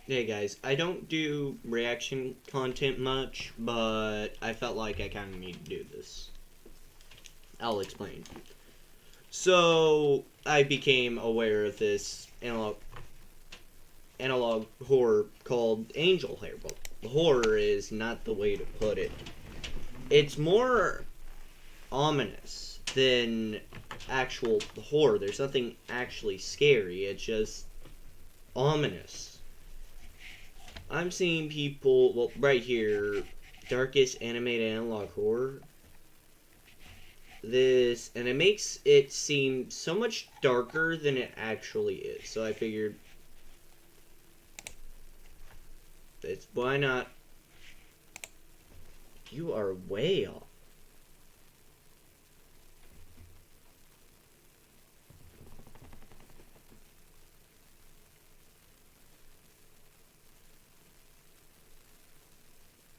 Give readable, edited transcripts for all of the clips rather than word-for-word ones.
Hey guys, I don't do reaction content much, but I felt like I kind of need to do this. I'll explain. So, I became aware of this analog horror called Angel Hare. Well, horror is not the way to put it. It's more ominous than actual horror. There's nothing actually scary. It's just ominous. I'm seeing people, well, right here, darkest animated analog horror. And it makes it seem so much darker than it actually is. So I figured, why not? You are way off.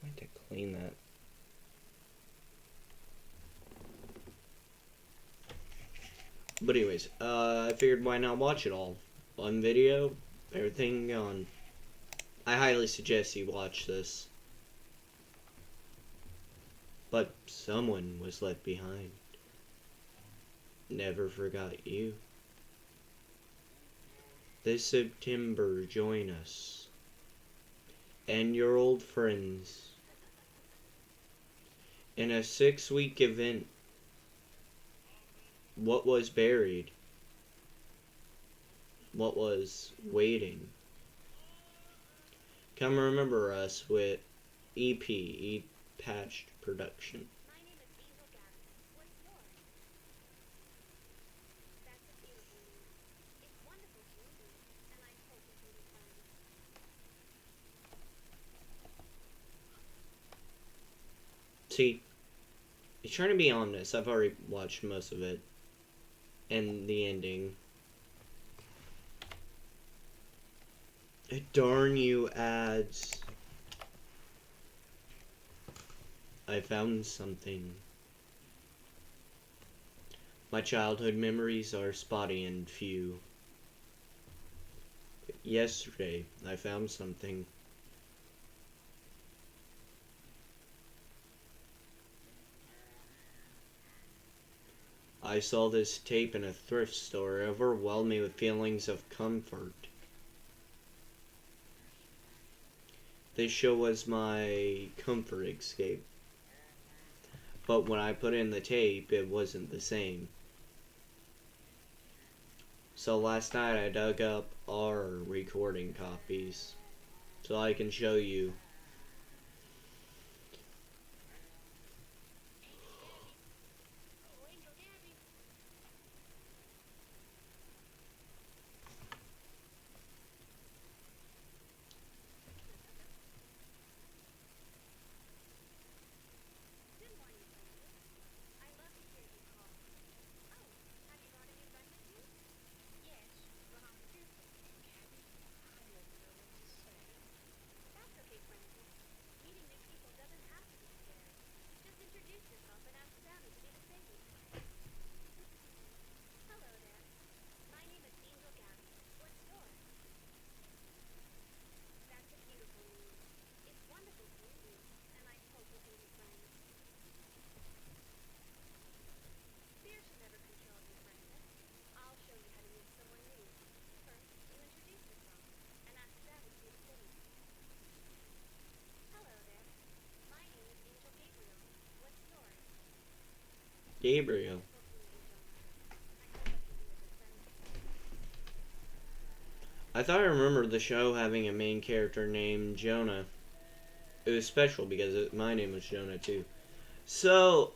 I need to clean that. But anyways, I figured why not watch it all on video, everything on. I highly suggest you watch this. But someone was left behind. Never forgot you. This September, join us and your old friends in a 6-week event. What was buried? What was waiting? Come remember us with EP Patched Production. See, it's trying to be honest. I've already watched most of it. And the ending. Darn you, ads. I found something. My childhood memories are spotty and few. Yesterday, I found something. I saw this tape in a thrift store. It overwhelmed me with feelings of comfort. This show was my comfort escape. But when I put in the tape, it wasn't the same. So last night I dug up our recording copies so I can show you. Gabriel. I thought I remembered the show having a main character named Jonah. It was special because my name was Jonah too. So,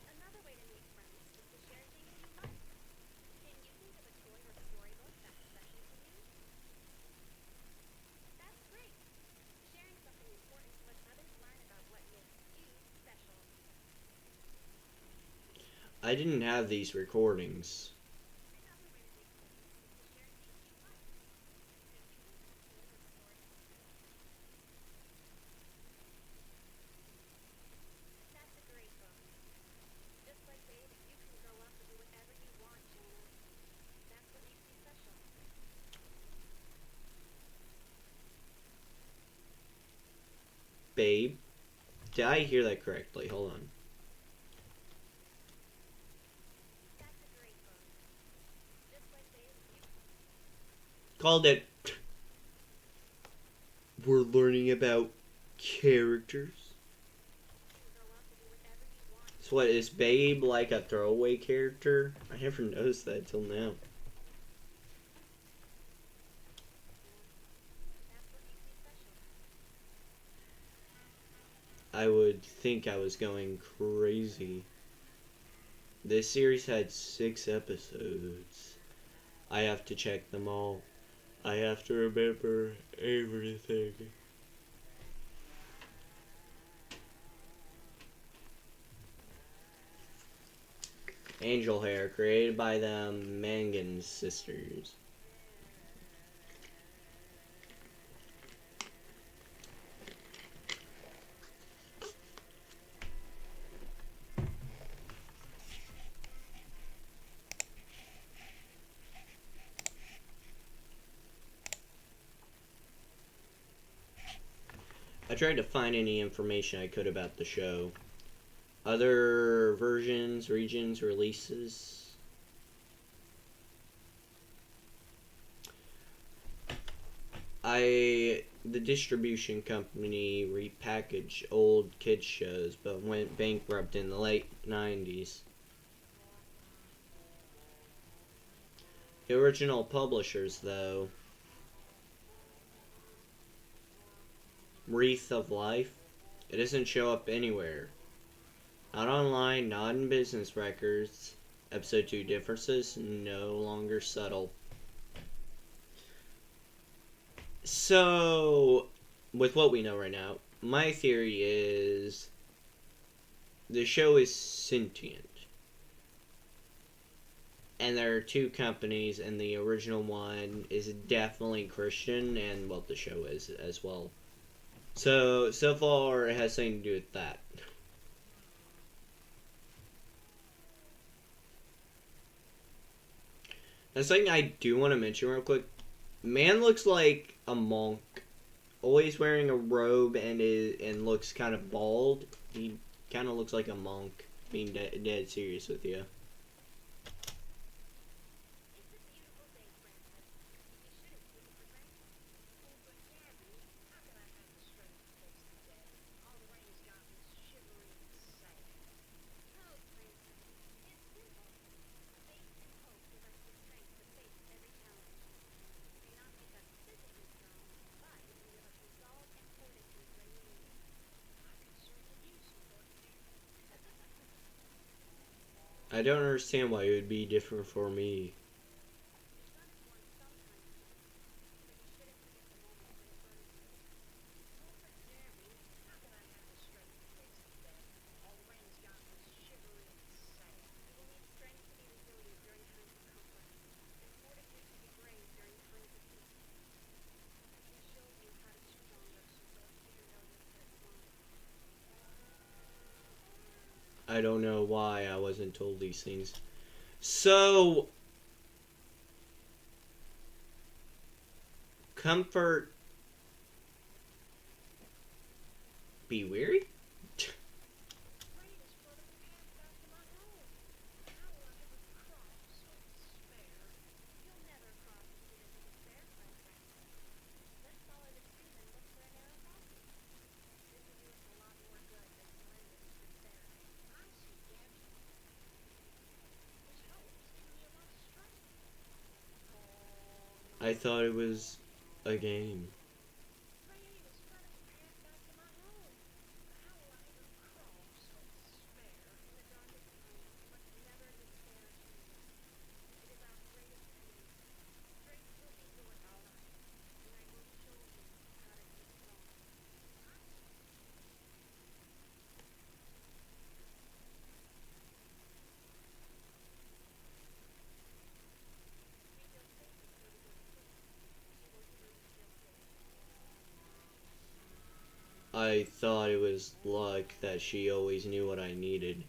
I didn't have these recordings. Babe. Did I hear that correctly? Hold on. Called it. We're learning about characters. So what, is Babe like a throwaway character? I never noticed that till now. I would think I was going crazy. This series had 6 episodes. I have to check them all. I have to remember everything. Angel Hare, created by the Mangan sisters. I tried to find any information I could about the show. Other versions, regions, releases. The distribution company repackaged old kids shows but went bankrupt in the late 90s. The original publishers, though, Wreath of Life, it doesn't show up anywhere. Not online, not in business records. Episode 2 differences no longer subtle. So, with what we know right now, my theory is the show is sentient. And there are 2 companies, and the original one is definitely Christian, and well, the show is as well. So far, it has something to do with that. That's something I do want to mention real quick. Man looks like a monk, always wearing a robe and looks kind of bald. He kind of looks like a monk. Being dead serious with you. I don't understand why it would be different for me. I don't know why I wasn't told these things. So, comfort, be weary? I thought it was a game. I thought it was luck that she always knew what I needed.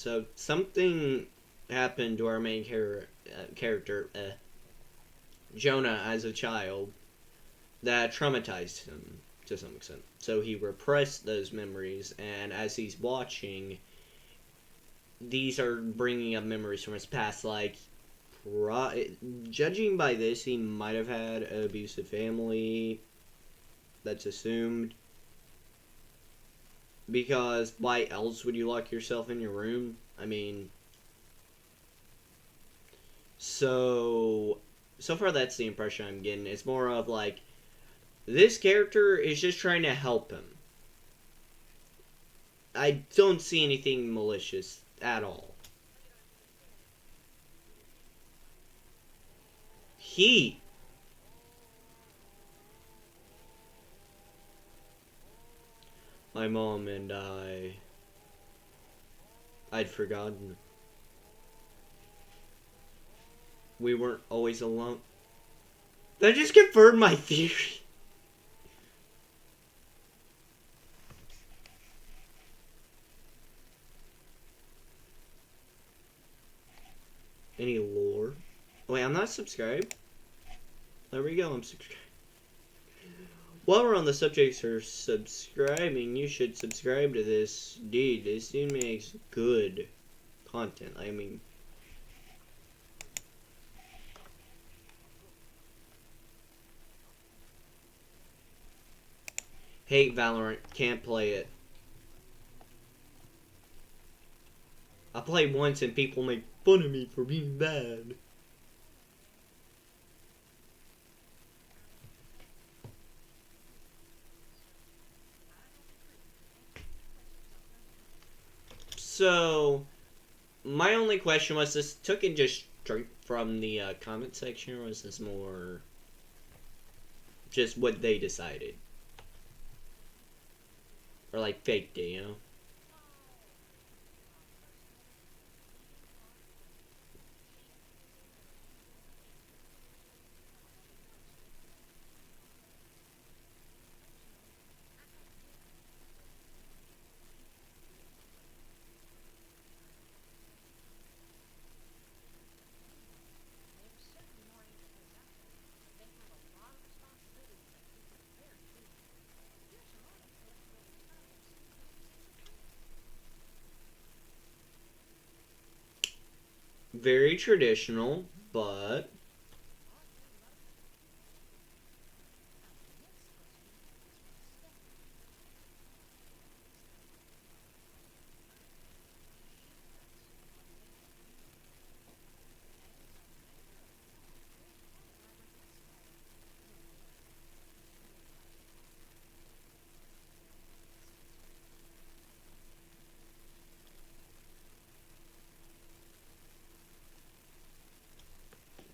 So something happened to our main character, Jonah, as a child that traumatized him to some extent. So he repressed those memories, and as he's watching, these are bringing up memories from his past. Like, judging by this, he might have had an abusive family. That's assumed. Because why else would you lock yourself in your room? I mean, so far that's the impression I'm getting. It's more of like this character is just trying to help him. I don't see anything malicious at all. He My mom and I'd forgotten. We weren't always alone. That just confirmed my theory. Any lore? Wait, I'm not subscribed. There we go, I'm subscribed. While we're on the subject for subscribing, you should subscribe to this. Dude, this dude makes good content. I mean, hate Valorant, can't play it. I played once and people make fun of me for being bad. So, my only question was, this took it just straight from the comment section, or was this more just what they decided? Or like faked it, you know? Very traditional, but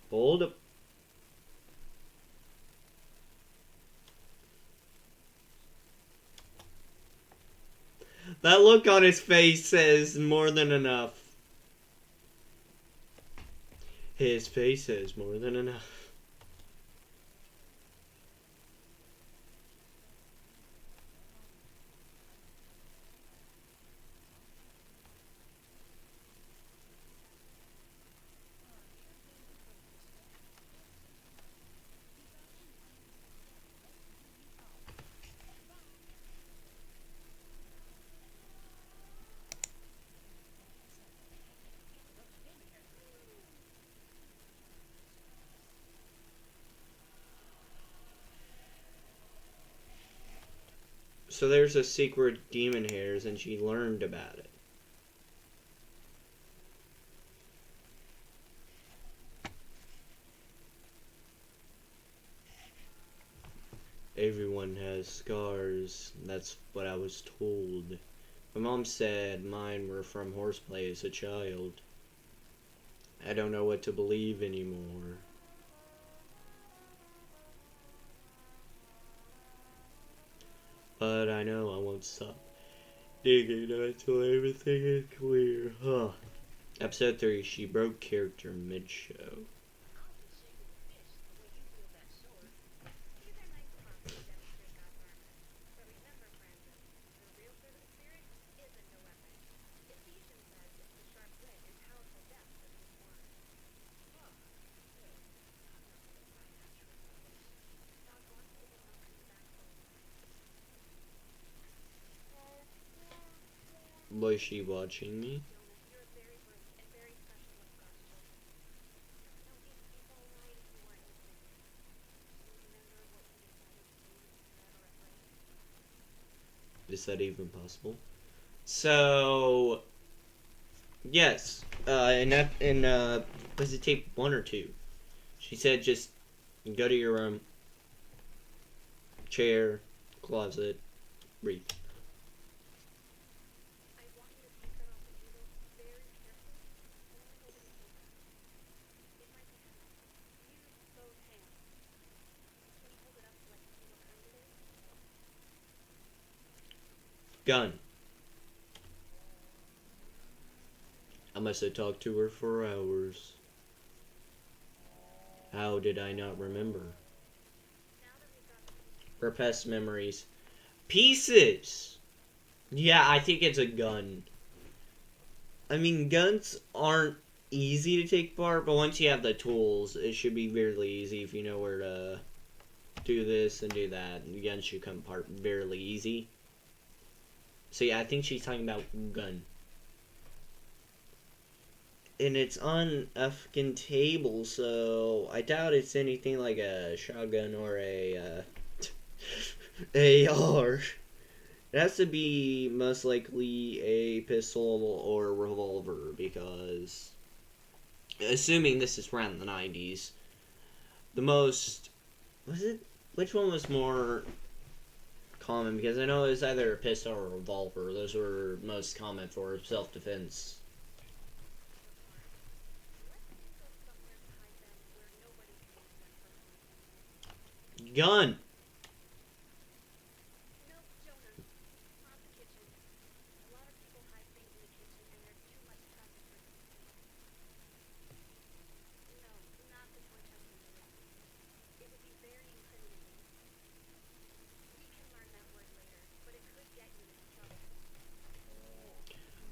hold up. That look on his face says more than enough. His face says more than enough. So there's a secret demon hairs, and she learned about it. Everyone has scars. That's what I was told. My mom said mine were from horseplay as a child. I don't know what to believe anymore. But I know I won't stop digging until everything is clear. Huh. Episode 3, she broke character mid-show. Was she watching me? Is that even possible? So, yes. Was it tape 1 or 2? She said just go to your room, chair, closet, read. Gun. I must have talked to her for hours. How did I not remember? Repressed memories. Pieces! Yeah, I think it's a gun. I mean, guns aren't easy to take apart, but once you have the tools, it should be fairly easy if you know where to do this and do that. The gun should come apart fairly easy. So yeah, I think she's talking about gun. And it's on a fucking table, so I doubt it's anything like a shotgun or a AR. It has to be most likely a pistol or a revolver because, assuming this is around the 90s, the most was it? Which one was more common? Because I know it was either a pistol or a revolver. Those were most common for self-defense. Gun.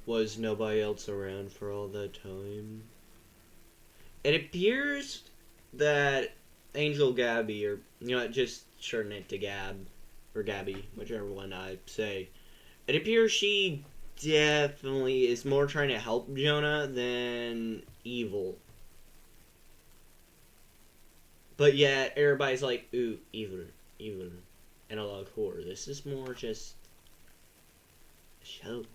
Was nobody else around for all that time? It appears that Angel Gabby, or just shorten it to Gab or Gabby, whichever one I say. It appears she definitely is more trying to help Jonah than evil. But yet everybody's like, ooh, evil, analog horror. This is more just a show.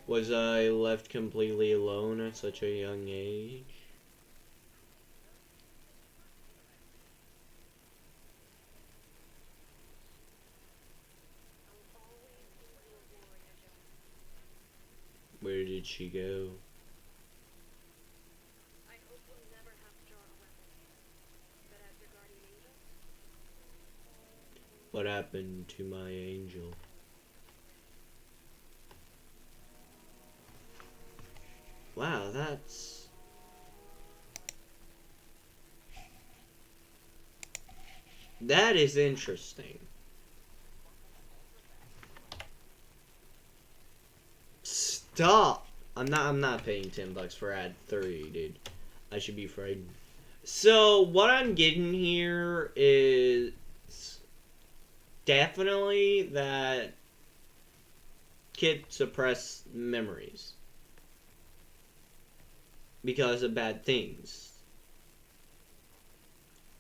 Was I left completely alone at such a young age? Where did she go? What happened to my angel? Wow, that is interesting. Stop! I'm not paying $10 for ad 30, dude. I should be frightened. So what I'm getting here is definitely that kid suppress memories because of bad things.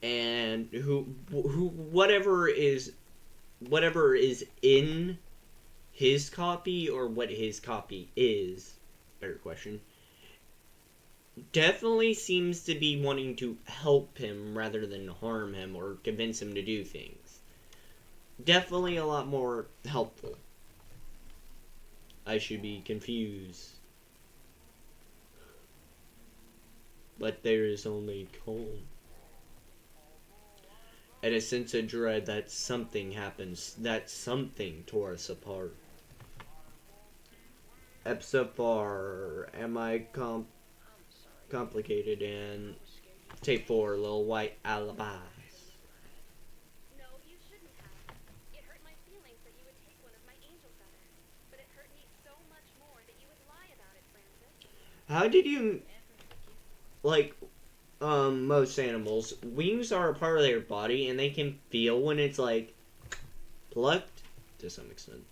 And whatever is in his copy, or what his copy is, better question, definitely seems to be wanting to help him rather than harm him or convince him to do things. Definitely a lot more helpful. I should be confused. But there is only cold. And a sense of dread that something happens, that something tore us apart. Episode 4, Am I Complicated, and tape 4, Little White Alibis. How did you like most animals? Wings are a part of their body, and they can feel when it's like plucked to some extent.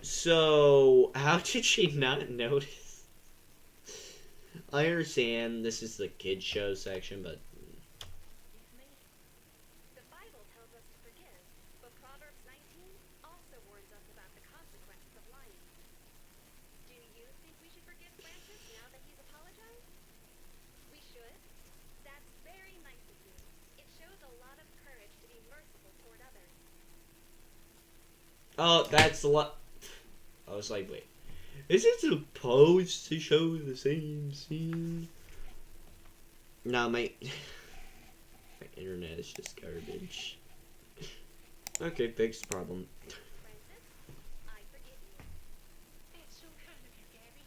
So how did she not notice? I understand this is the kids show section, but The Bible tells us to forgive, but Proverbs 19 also warns us about the consequences of lying. Do you think we should forgive Francis now that he's apologized? We should? That's very nice of you. It shows a lot of courage to be merciful toward others. oh, that's a lot. I was like, wait, is it supposed to show the same scene? No, my internet is just garbage. Okay, fixed problem. Francis, I forgive you. That's so kind of you, Gabby.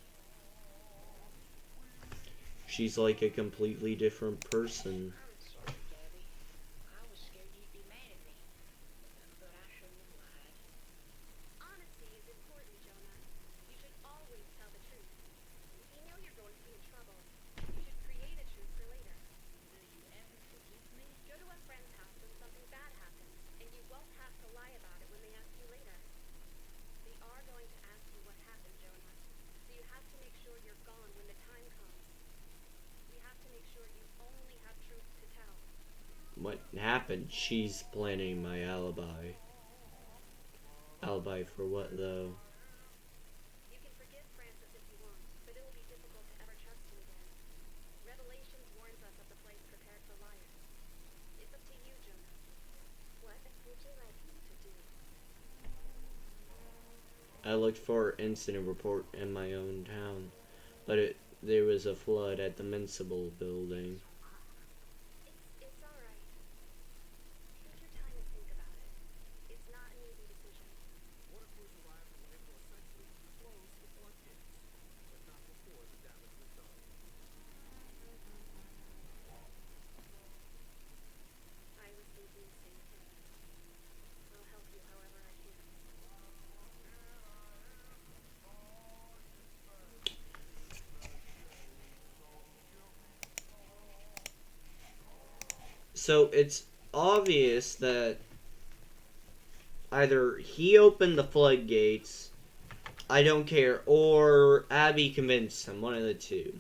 She's like a completely different person. I'm sorry, Gabby. I was scared you'd be mad at me. But I shouldn't have lied. Honesty is important, Jonah. You should always tell the truth. If you know you're going to be in trouble, you should create a truth for later. Will you ever forgive me? Go to a friend's house when something bad happens, and you won't have to lie about it when they ask you later. They are going to ask you what happened, Jonah. So you have to make sure you're gone when the time comes. You have to make sure you only have truth to tell. What happened? She's planning my alibi. Alibi for what, though? You can forgive Francis if you want, but it will be difficult to ever trust him again. Revelations warns us of the place prepared for liars. It's up to you, Jonah. What would you like me to do? I looked for an incident report in my own town, but there was a flood at the municipal building. It's alright. Take your time and think about it. It's not an easy decision. What if we arrive and were able to essentially close the floodgates, but not before the damage was done? I was thinking the same thing. I'll help you however I can. So it's obvious that either he opened the floodgates, I don't care, or Abby convinced him, one of the two.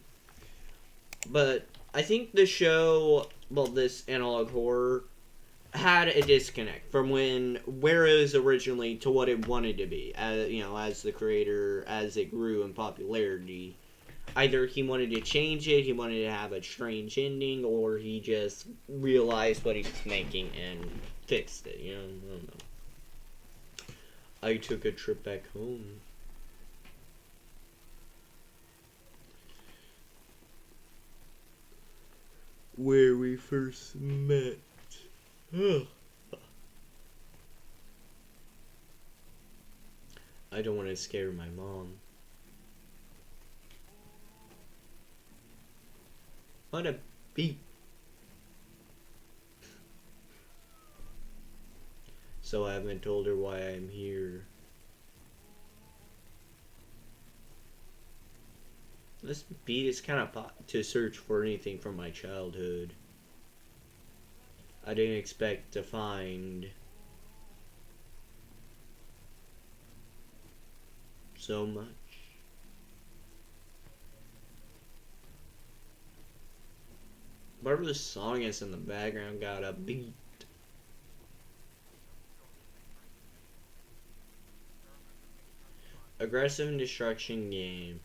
But I think the show, well, this analog horror, had a disconnect from where it was originally to what it wanted to be. As the creator, as it grew in popularity, either he wanted to change it, he wanted to have a strange ending, or he just realized what he was making and fixed it. I don't know. I took a trip back home. Where we first met. I don't want to scare my mom. What a beep. So I haven't told her why I'm here. This beat is kind of to search for anything from my childhood. I didn't expect to find so much. Whatever the song is in the background got a beat. Aggressive and destruction game.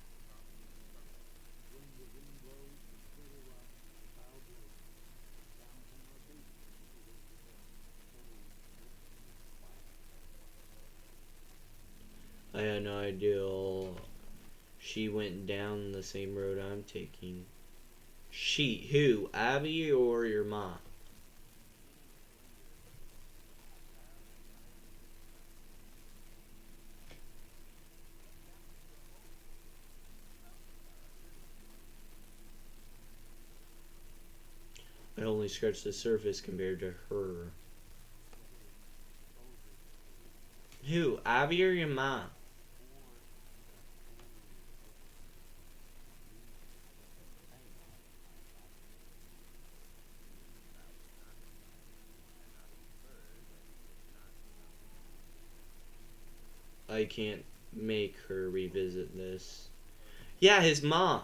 I had no idea she went down the same road I'm taking. She, who? Abby or your mom? I only scratched the surface compared to her. Who? Abby or your mom? I can't make her revisit this. Yeah, his mom.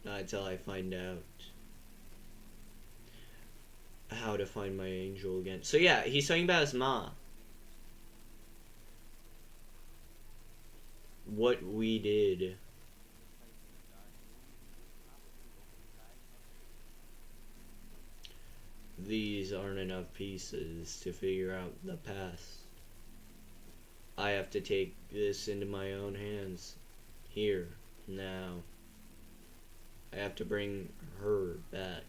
Not until I find out how to find my angel again. So yeah, he's talking about his mom. What we did. These aren't enough pieces to figure out the past. I have to take this into my own hands. Here, now. I have to bring her back.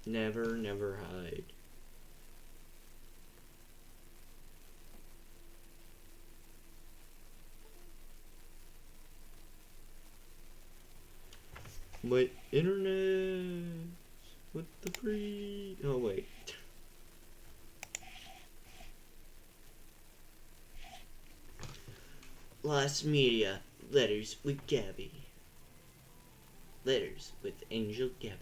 Never, never hide. My internet. What the free? Oh wait. Lost media. Letters with Gabby. Letters with Angel Gabby.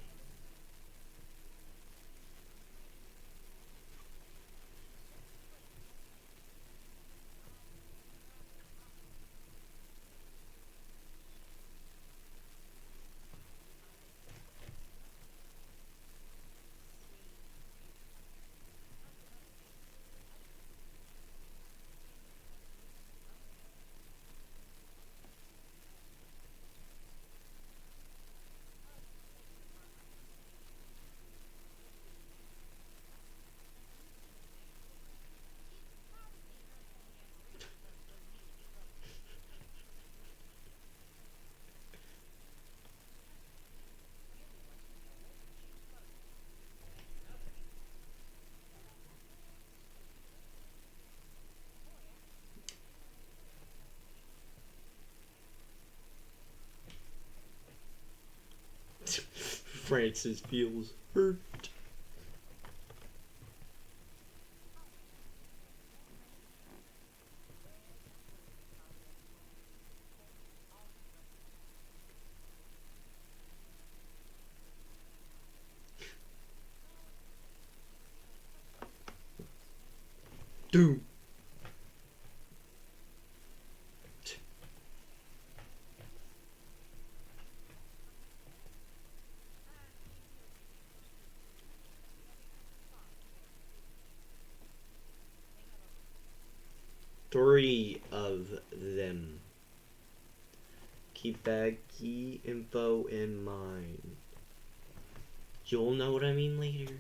Francis feels hurt. Dude. Three of them. Keep bag key info in mind. You'll know what I mean later.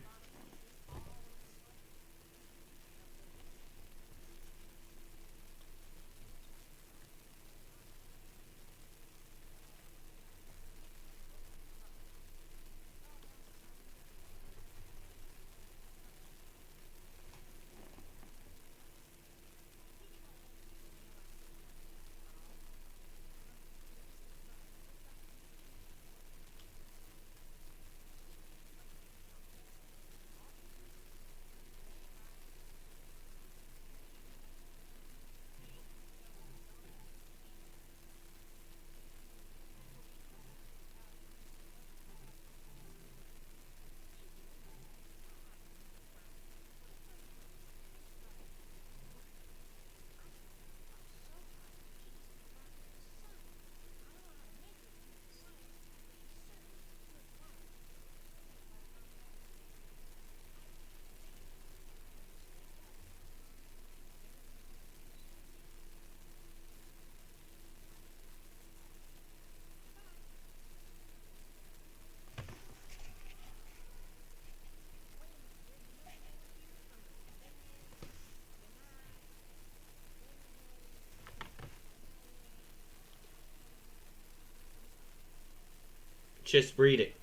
Just read it.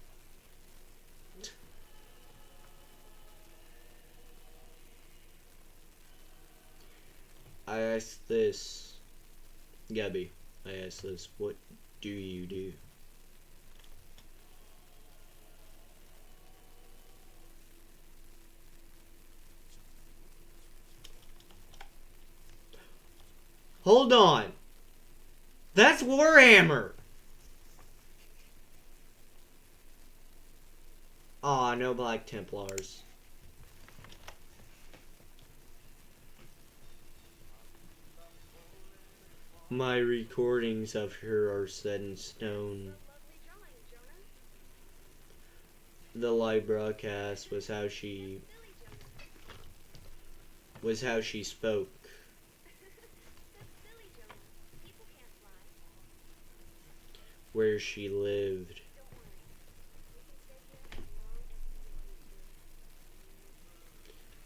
I asked this, Gabby. I asked this. What do you do? Hold on. That's Warhammer. Aw, no Black Templars. My recordings of her are set in stone. Lovely drawing, Jonah. The live broadcast was how she Silly Jonah. spoke, That's silly, Jonah. People can't fly. where she lived. Don't worry. We can stay here as long as you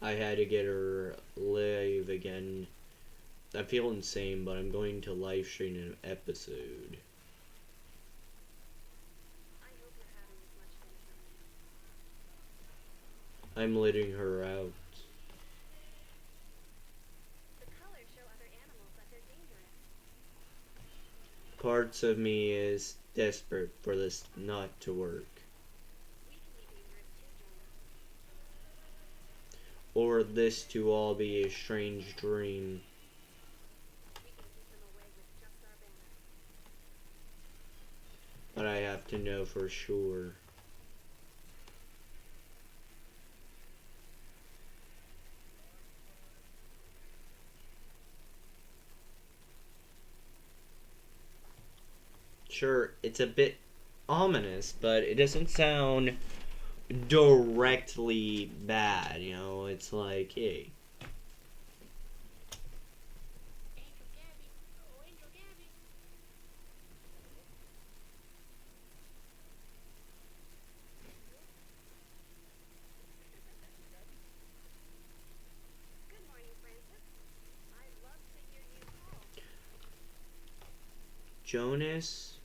need to. I had to get her live again. I feel insane, but I'm going to live stream an episode. I hope you're having as much fun as I am. I'm letting her out. The colors show other animals that they're dangerous. Parts of me is desperate for this not to work. We can be dangerous too, Jonah. Or this to all be a strange dream. We can keep them away with just our banner. But I have to know for sure. Sure, it's a bit ominous, but it doesn't sound directly bad, you know? It's like, hey, Angel Gabby. Oh, Angel Gabby. Good morning, Francis. I love to hear you call. Jonas,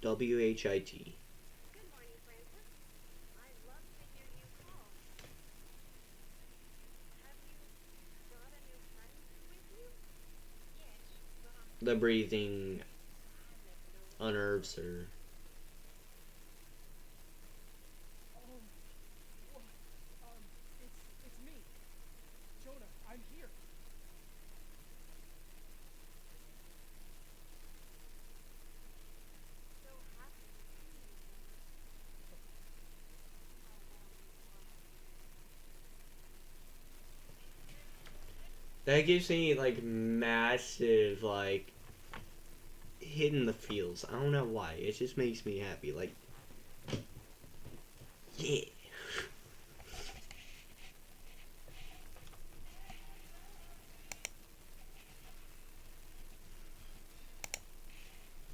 WHIT. Good morning, Francis. I love to hear you call. Have you brought a new friend with you? Yes, but The breathing I never know. unnerves her. What? It's me. Jonah, I'm here. So happy to see you, Jonah. How long That gives me, like, massive, like, hit in the feels. I don't know why. It just makes me happy. Like, yeah.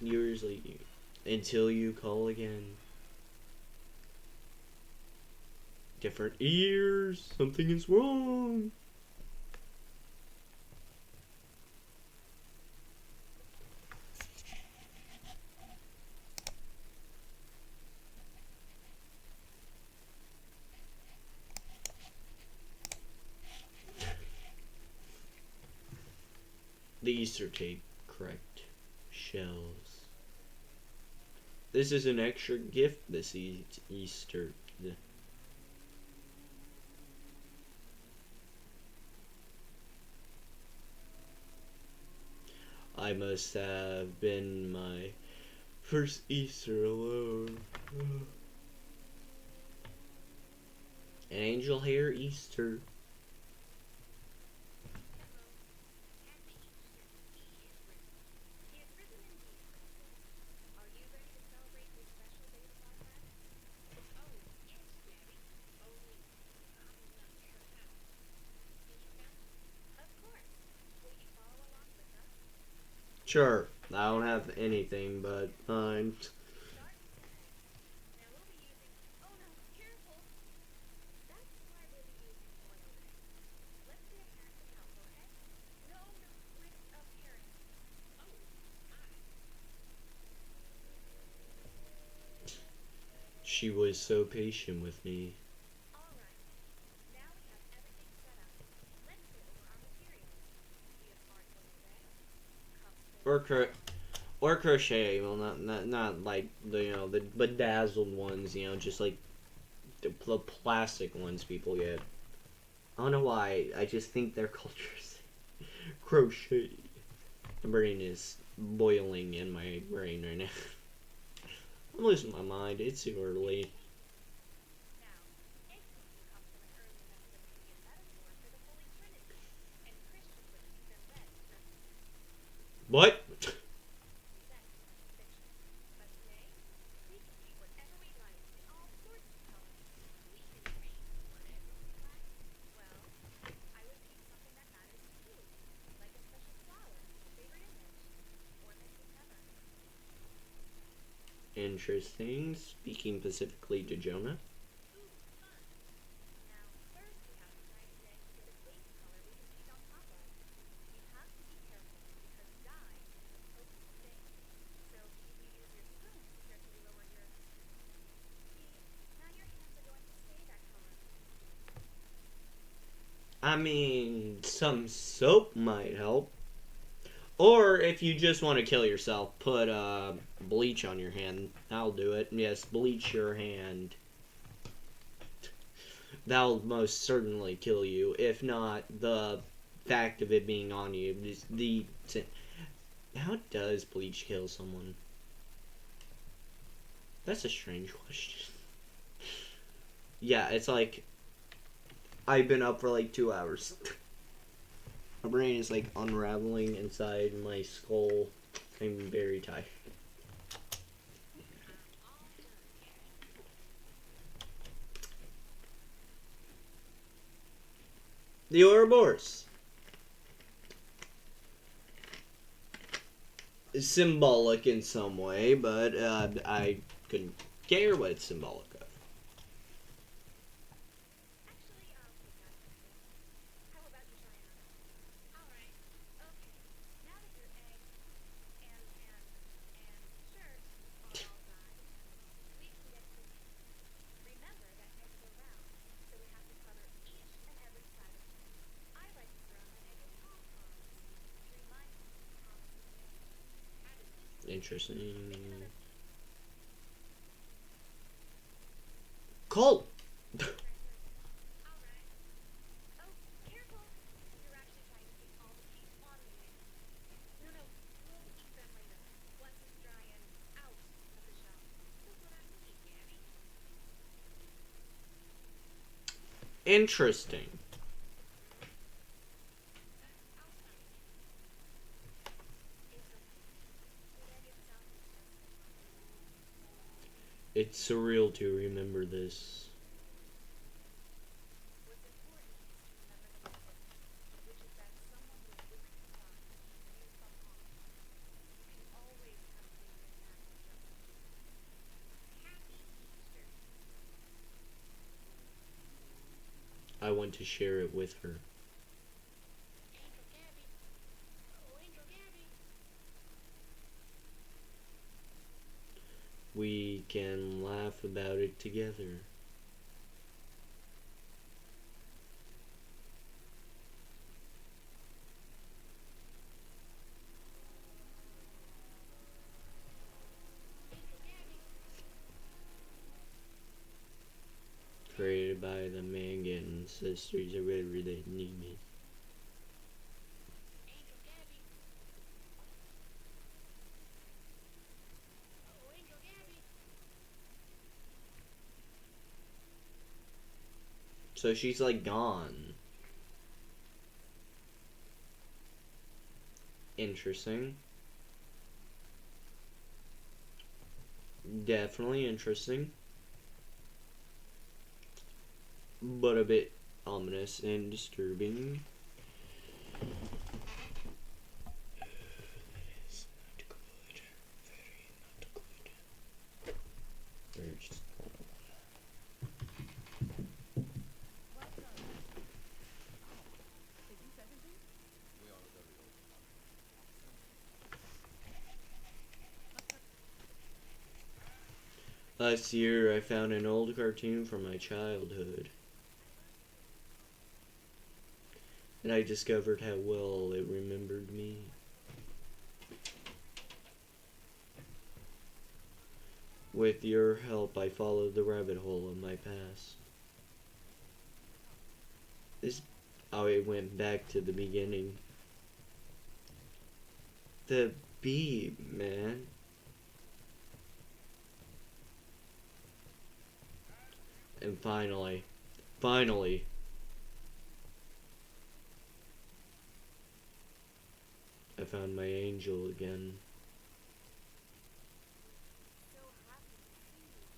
Usually, until you call again. Different ears. Something is wrong. The Easter tape, correct. Shells. This is an extra gift this Easter. I must have been my first Easter alone. An Angel Hare Easter. Happy Easter. He is risen. He is risen indeed, Francis. Are you ready to celebrate this special day with our friends? Oh, yes, Gabby. Only I'm not sure how. Can you count? Of course. Will you follow along with us? Sure, I don't have anything, but fine. Start with 10. Now we'll be using... Oh no, careful! That's why we'll be using oil today. Let's say a cast of health, okay? No, with appearance. Oh, my. She was so patient with me. Alright. Now we have everything set up. Let's go over our materials. We have parts over there. Cups We're over there. Or crochet, well, not like the the bedazzled ones, just like the plastic ones people get. I don't know why. I just think their cultures crochet. The brain is boiling in my brain right now. I'm losing my mind. It's too early. Now, atheism comes from an early Mesopotamian metaphor for the Holy Trinity, and Christians believe that red represents What? present crucifixion. But today, we can paint whatever we like in all sorts of colors. We can paint whatever we like. Well, I would paint something that matters to you, like a special flower, a favorite image, or missing member. Interesting. Speaking specifically to Jonah. Ooh, fun. Now, first we have to dry today to get a base color we can paint on top of. You have to be careful because dye is a potent stain. So if you use your spoon to carefully lower your... See, now your hands are going to stay that color. I mean, some soap might help. Or if you just want to kill yourself, put bleach on your hand. That'll do it. Yes, bleach your hand. That'll most certainly kill you. If not, the fact of it being on you. How does bleach kill someone? That's a strange question. Yeah, it's like I've been up for like 2 hours. My brain is like unraveling inside my skull. I'm very tired. I'm all done, Gabby. The Ouroboros. It's symbolic in some way, but I couldn't care what it's symbolic of. Actually, I'll take that question. How about you try another? All right. Okay, now that your eggs and shirt are all dried, we can get cooking. Remember that eggs are round, so we have to cover each and every side of them. I like to surround my egg with pom-poms to remind me of the promise of eggs. How does this look? Interesting. Make another piece. Colt. Try a third. All right. Oh, careful! You're actually trying to paint all the paint on the egg. No, no, we'll eat them later, once it's dry and out of the shell. That's what I mean, Gabby. Interesting. I'll start again. It's okay. The egg itself is just the fun. It's surreal to remember this. What's important is to remember the message, which is that someone was willing to die to keep you from harm. You can always come clean and ask for justice. Happy Easter. I want to share it with her. Angel Gabby. Oh, Angel Gabby. We can laugh about it together. Angel Gabby. Created by the Mangan sisters or whatever they need me. Angel Gabby. Oh, Angel Gabby. So she's like gone. Interesting. Definitely interesting. But a bit ominous and disturbing. That is not good. Very not good. Very just... Welcome. Is he 17? We are very old. Last year, I found an old cartoon from my childhood. And I discovered how well it remembered me. With your help, I followed the rabbit hole of my past. This, oh, it went back to the beginning. The bee, man. And finally, I found my angel again. So happy to see you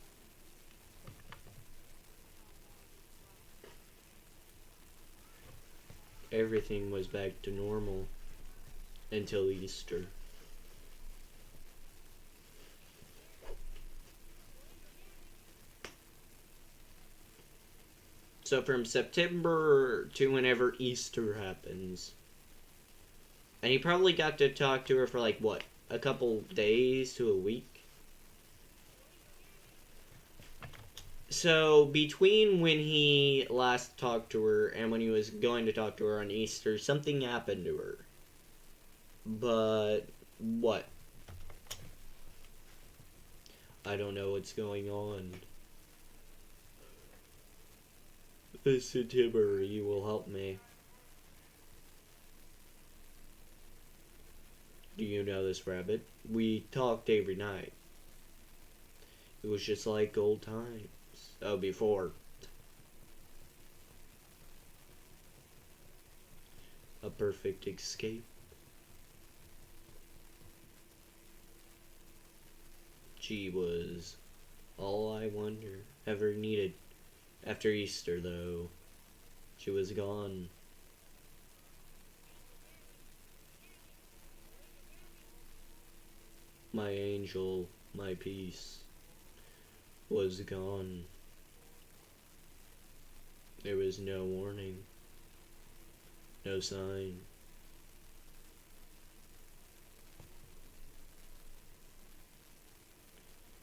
again. Everything was back to normal until Easter. So from September to whenever Easter happens. And he probably got to talk to her for like what? A couple days to a week? So between when he last talked to her and when he was going to talk to her on Easter, something happened to her. But what? I don't know what's going on. Mr. Timber, you will help me. Do you know this rabbit? We talked every night. It was just like old times. Oh, before. A perfect escape. She was all I ever needed. After Easter, though, she was gone. My angel, my peace, was gone. There was no warning, no sign.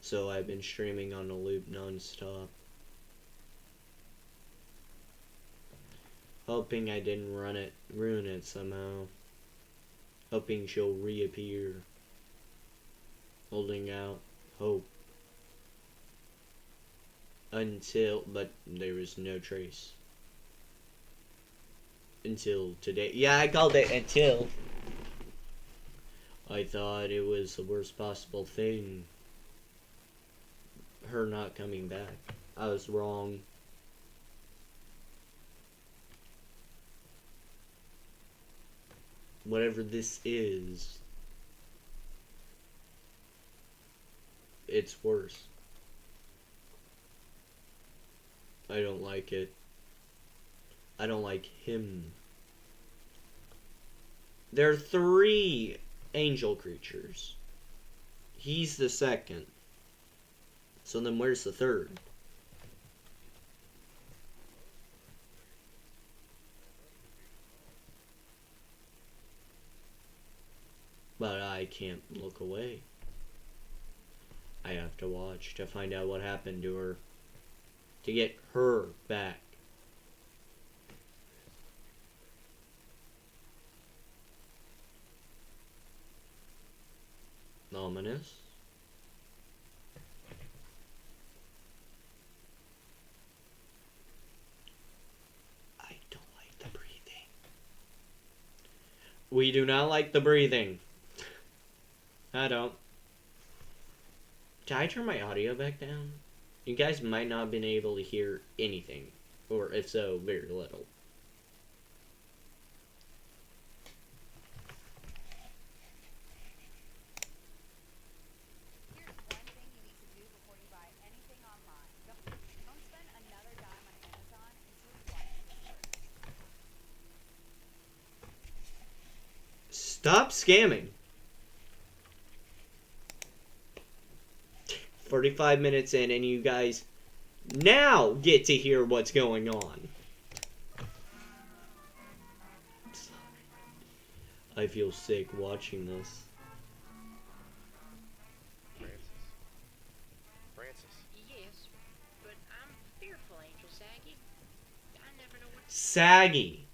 So I've been streaming on a loop non-stop. Hoping I didn't ruin it somehow. Hoping she'll reappear. Holding out hope. But there was no trace. Until today. Yeah, I called it until. I thought it was the worst possible thing. Her not coming back. I was wrong. Whatever this is, it's worse. I don't like it. I don't like him. There are 3 angel creatures. He's the second. So then where's the third? But I can't look away. I have to watch to find out what happened to her. To get her back. Ominous. I don't like the breathing. We do not like the breathing. I don't. Did I turn my audio back down? You guys might not have been able to hear anything. Or if so, very little. Here's one thing you need to do before you buy anything online. Don't spend another dime on Amazon until you watch this first. Stop scamming. 45 minutes in and you guys now get to hear what's going on. I feel sick watching this. Francis. Yes, but I'm fearful, Angel Saggy. I never know what to Saggy.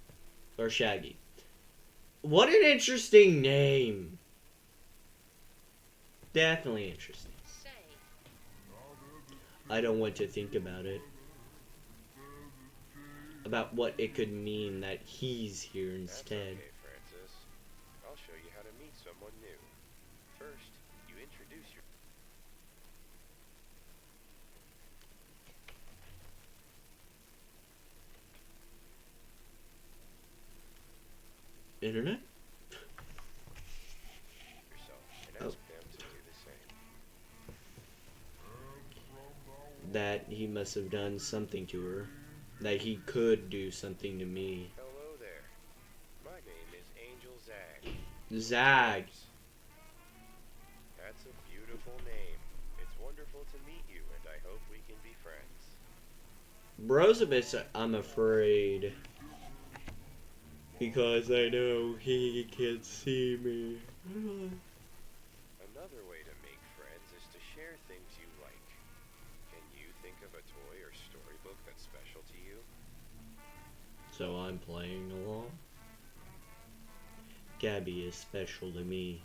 Or Shaggy. What an interesting name. Definitely interesting. say. I don't want to think about it. About what it could mean that he's here That's instead. okay, Francis. I'll show you how to meet someone new. First, you introduce your... Internet? yourself and Oh. ask them to do the same. That he must have done something to her. That he could do something to me. Hello there. My name is Angel Zag. Zag. That's a beautiful name. It's wonderful to meet you, and I hope we can be friends. Bro's a bit, I'm afraid. Because I know he can see me. Another way to make friends is to share things you like. Can you think of a toy or storybook that's special to you? So I'm playing along. Gabby is special to me.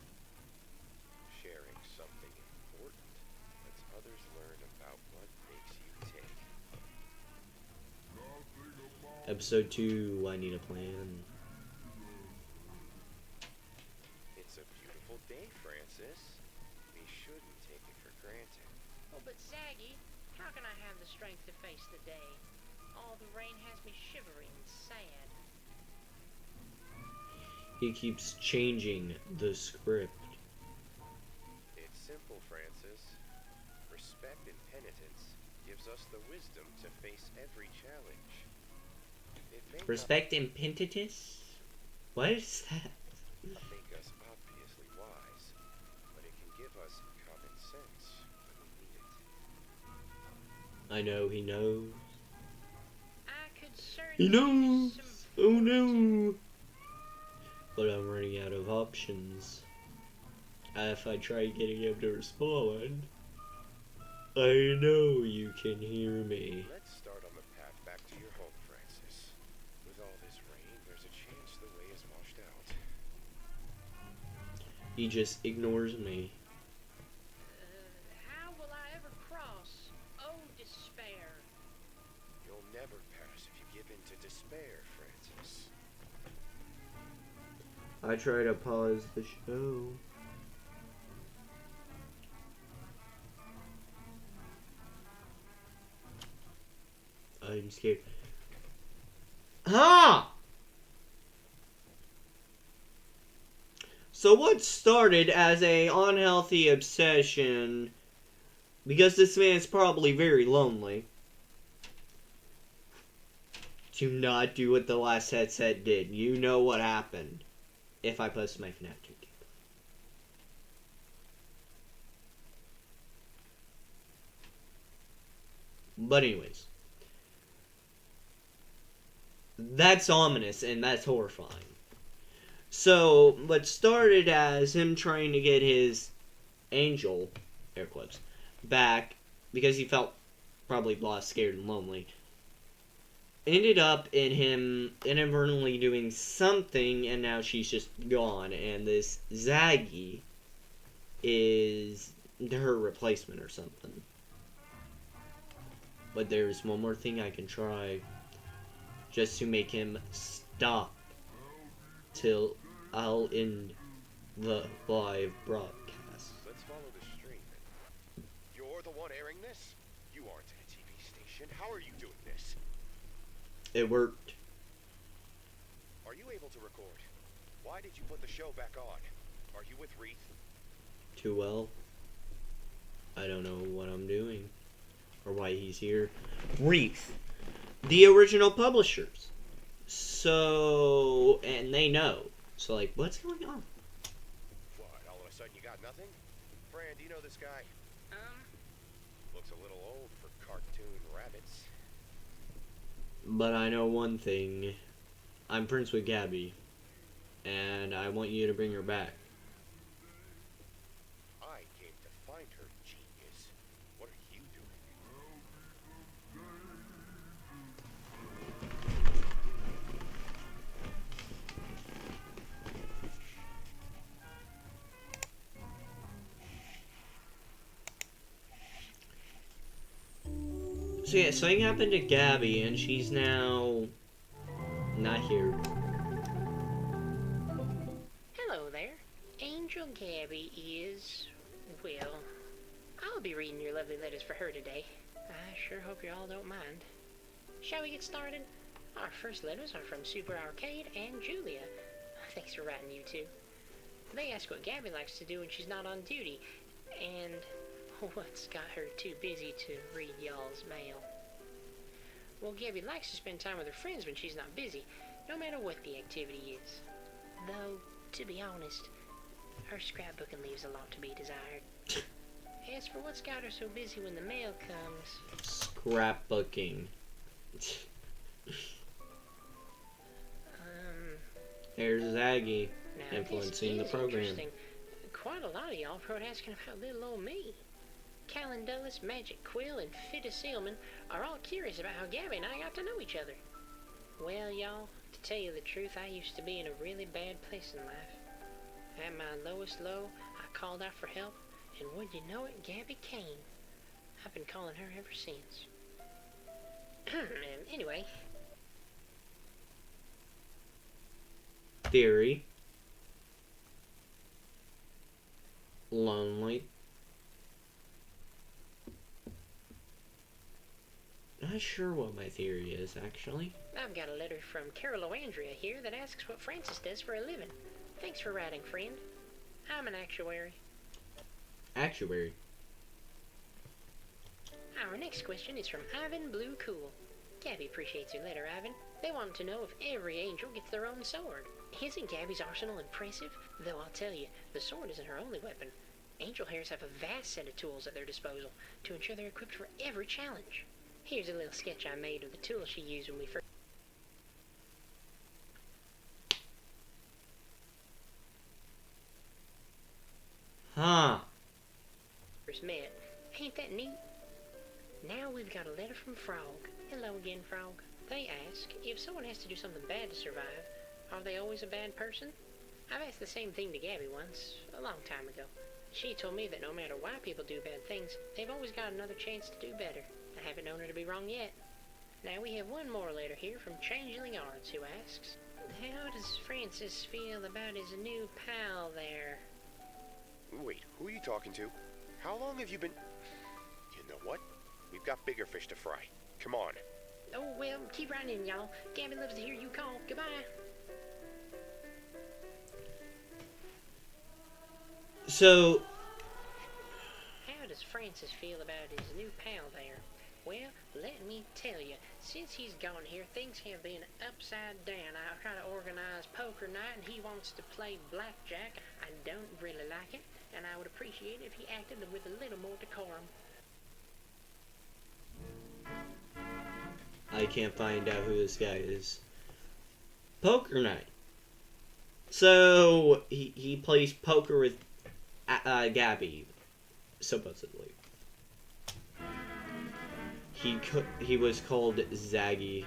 Sharing something important lets others learn about what makes you tick. Episode 2, I need a plan. It's a beautiful day, Francis. We shouldn't take it for granted. Oh, but Zaggy, how can I have the strength to face the day? All the rain has me shivering and sad. He keeps changing the script. It's simple, Francis. Respect and penitence gives us the wisdom to face every challenge. It may Respect and pentatus? What is that? not make us obviously wise, but it can give us common sense when we need it. I know he knows. I could certainly He use knows! some Oh food. no! But I'm running out of options. If I try getting him to respond, I know you can hear me. Let's start on the path back to your home, Francis. With all this rain, there's a chance the way is washed out. He just ignores me. How will I ever cross? Oh, despair. You'll never pass if you give in to despair, Francis. I try to pause the show. I'm scared. Ha! So what started as a unhealthy obsession, because this man is probably very lonely, to not do what the last headset did. You know what happened if I post my FNAF 2 gameplay. But anyways, that's ominous and that's horrifying. So, what started as him trying to get his angel, air quotes, back because he felt probably lost, scared, and lonely, ended up in him inadvertently doing something, and now she's just gone, and this Zaggy is her replacement or something. But there's one more thing I can try, just to make him stop till I'll end the live broadcast. Let's follow the stream. You're the one airing this? You aren't at a TV station. How are you doing this? It worked. Are you able to record? Why did you put the show back on? Are you with Wreath? Too well. I don't know what I'm doing or why he's here. Wreath, the original publishers. So, and they know. So, like, what's going on? What, all of a sudden you got nothing? Fran, do you know this guy? Looks a little old for cartoon rabbits. But I know one thing. I'm friends with Gabby. And I want you to bring her back. I came to find her, genius. What are you doing? So yeah, something happened to Gabby, and she's now not here. Hello there. Angel Gabby is, well, I'll be reading your lovely letters for her today. I sure hope you all don't mind. Shall we get started? Our first letters are from Super Arcade and Julia. Thanks for writing, you two. They ask what Gabby likes to do when she's not on duty, and what's got her too busy to read y'all's mail. Well, Gabby likes to spend time with her friends when she's not busy, no matter what the activity is. Though, to be honest, her scrapbooking leaves a lot to be desired. As for what's got her so busy when the mail comes... Scrapbooking. There's Zaggy Now, influencing the this is program. interesting. Quite a lot of y'all wrote asking about little old me. Callan Dulles, Magic Quill, and Fitta Sealman are all curious about how Gabby and I got to know each other. Well, y'all, to tell you the truth, I used to be in a really bad place in life. At my lowest low, I called out for help, and would you know it, Gabby came. I've been calling her ever since. Anyway, Theory. Lonely. Not sure what my theory is, actually. I've got a letter from Carol O'Andrea here that asks what Francis does for a living. Thanks for writing, friend. I'm an actuary. Actuary. Our next question is from Ivan Blue Cool. Gabby appreciates your letter, Ivan. They want to know if every angel gets their own sword. Isn't Gabby's arsenal impressive? Though I'll tell you, the sword isn't her only weapon. Angel Hares have a vast set of tools at their disposal to ensure they're equipped for every challenge. Here's a little sketch I made of the tools she used when we first met. Ain't that neat? Now we've got a letter from Frog. Hello again, Frog. They ask, if someone has to do something bad to survive, are they always a bad person? I've asked the same thing to Gabby once, a long time ago. She told me that no matter why people do bad things, they've always got another chance to do better. I haven't known her to be wrong yet. Now we have one more letter here from Changeling Arts, who asks, how does Francis feel about his new pal there? Wait, who are you talking to? How long have you been... You know what? We've got bigger fish to fry. Come on. Oh, well, keep writing in, y'all. Gabby loves to hear you call. Goodbye. So, How does Francis feel about his new pal there? Well, let me tell you, since he's gone here, things have been upside down. I try to organize poker night, and he wants to play blackjack. I don't really like it, and I would appreciate it if he acted with a little more decorum. I can't find out who this guy is. Poker night. So, he plays poker with Gabby, supposedly. He was called Zaggy,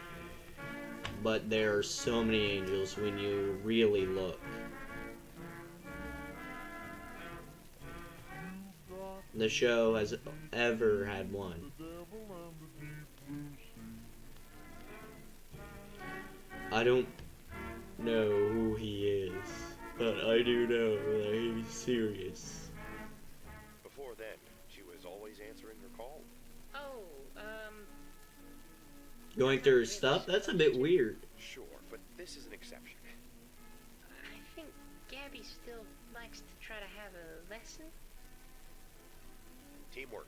but there are so many angels when you really look. The show has ever had one. I don't know who he is, but I do know that he's serious. Before then, she was always answering her call. Oh, Going through her stuff? That's a bit weird. Sure, but this is an exception. I think Gabby still likes to try to have a lesson. Teamwork.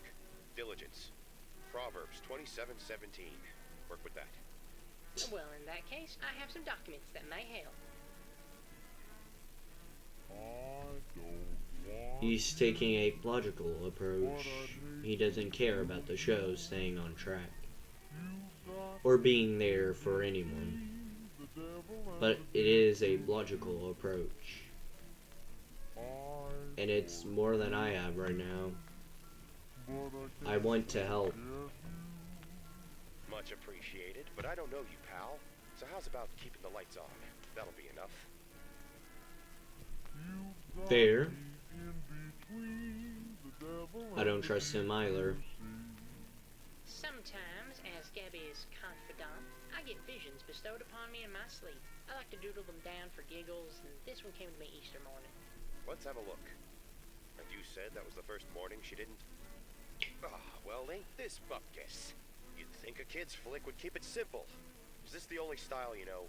Diligence. Proverbs 27:17. Work with that. Well, in that case, I have some documents that may help. He's taking a logical approach. He doesn't care about the show staying on track, or being there for anyone. But it is a logical approach. And it's more than I have right now. I want to help. Much appreciated, but I don't know you, pal. So how's about keeping the lights on? That'll be enough. Fair. I don't trust him either. Sometimes get visions bestowed upon me in my sleep. I like to doodle them down for giggles, and this one came to me Easter morning. Let's have a look. And you said that was the first morning she didn't... Ah, well, ain't this bupkis? You'd think a kid's flick would keep it simple. Is this the only style you know?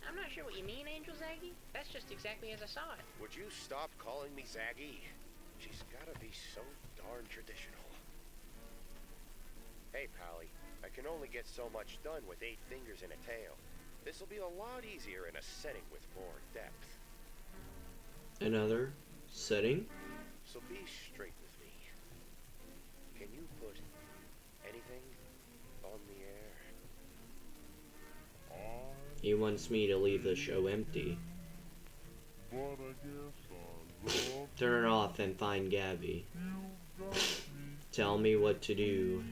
I'm not sure what you mean, Angel Zaggy. That's just exactly as I saw it. Would you stop calling me Zaggy? She's gotta be so darn traditional. Hey, Pally, I can only get so much done with 8 fingers and a tail. This'll be a lot easier in a setting with more depth. Another setting? So be straight with me. Can you put anything on the air? He wants me to leave the show empty. Turn it off and find Gabby. Tell me what to do.